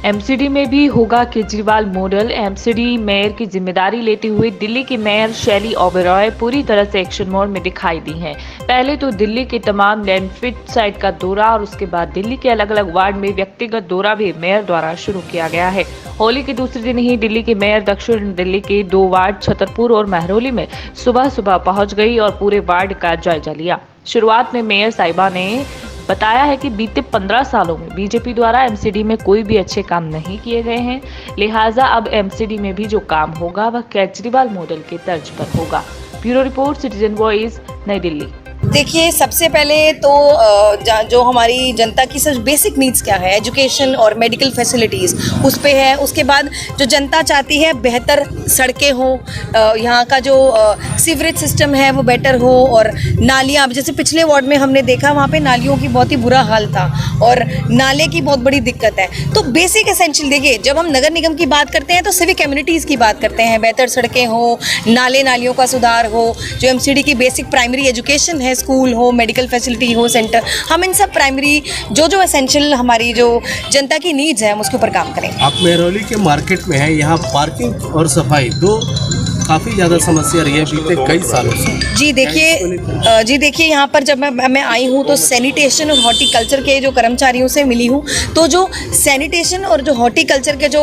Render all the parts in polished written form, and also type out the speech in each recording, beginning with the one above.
MCD में भी होगा केजरीवाल मॉडल। एमसीडी मेयर की जिम्मेदारी लेते हुए दिल्ली की मेयर शैली ओबेरॉय पूरी तरह से एक्शन मोड में दिखाई दी हैं। पहले तो दिल्ली के तमाम लैंडफिट साइट का दौरा और उसके बाद दिल्ली के अलग अलग वार्ड में व्यक्तिगत दौरा भी मेयर द्वारा शुरू किया गया है। होली के दूसरे दिन ही दिल्ली की मेयर दक्षिण दिल्ली के 2 वार्ड छतरपुर और महरौली में सुबह सुबह पहुंच गई और पूरे वार्ड का जायजा लिया। शुरुआत में मेयर साहिबा ने बताया है कि बीते 15 सालों में बीजेपी द्वारा एमसीडी में कोई भी अच्छे काम नहीं किए गए हैं, लिहाजा अब एमसीडी में भी जो काम होगा वह केजरीवाल मॉडल के तर्ज पर होगा। ब्यूरो रिपोर्ट, सिटीजन वॉइस, नई दिल्ली। देखिए, सबसे पहले तो जो हमारी जनता की सब बेसिक नीड्स क्या है, एजुकेशन और मेडिकल फैसिलिटीज़ उस पे है। उसके बाद जो जनता चाहती है बेहतर सड़कें हों, यहाँ का जो सीवरेज सिस्टम है वो बेटर हो, और नालियाँ, जैसे पिछले वार्ड में हमने देखा वहाँ पे नालियों की बहुत ही बुरा हाल था और नाले की बहुत बड़ी दिक्कत है। तो बेसिक एसेंशियल, देखिए जब हम नगर निगम की बात करते हैं तो सिविक कम्युनिटीज़ की बात करते हैं, बेहतर सड़कें हों, नालियों का सुधार हो, जो एमसीडी की बेसिक प्राइमरी एजुकेशन है, स्कूल हो, मेडिकल फैसिलिटी हो, सेंटर, हम इन सब प्राइमरी जो एसेंशियल हमारी जो जनता की नीड्स हैं हम उसके ऊपर काम करें। आप महरौली के मार्केट में हैं, यहाँ पार्किंग और सफाई दो काफ़ी ज़्यादा समस्या रही है बीते कई सालों से। जी देखिए यहाँ पर जब मैं आई हूँ तो सैनिटेशन और हॉर्टिकल्चर के जो कर्मचारियों से मिली हूँ, तो जो सैनिटेशन और जो हॉर्टिकल्चर के जो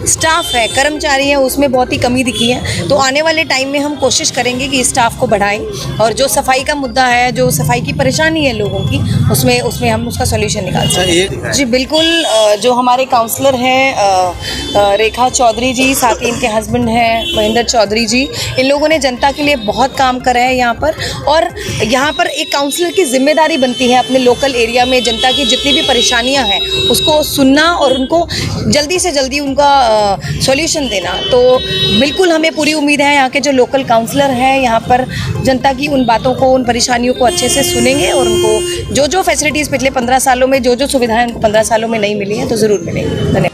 स्टाफ है, कर्मचारी हैं, उसमें बहुत ही कमी दिखी है। तो आने वाले टाइम में हम कोशिश करेंगे कि स्टाफ को बढ़ाएं और जो सफाई का मुद्दा है, जो सफाई की परेशानी है लोगों की, उसमें हम उसका सोल्यूशन निकाल सकें। जी बिल्कुल, जो हमारे काउंसलर हैं रेखा चौधरी जी, साथ ही इनके हस्बैंड हैं महेंद्र चौधरी जी, इन लोगों ने जनता के लिए बहुत काम करा है यहाँ पर। और यहाँ पर एक काउंसलर की जिम्मेदारी बनती है अपने लोकल एरिया में जनता की जितनी भी परेशानियाँ हैं उसको सुनना और उनको जल्दी से जल्दी उनका सॉल्यूशन देना। तो बिल्कुल हमें पूरी उम्मीद है यहाँ के जो लोकल काउंसलर हैं यहाँ पर जनता की उन बातों को, उन परेशानियों को अच्छे से सुनेंगे और उनको जो फैसिलिटीज़ पिछले 15 सालों में जो सुविधाएं उनको 15 सालों में नहीं मिली हैं तो ज़रूर मिलेंगी। धन्यवाद।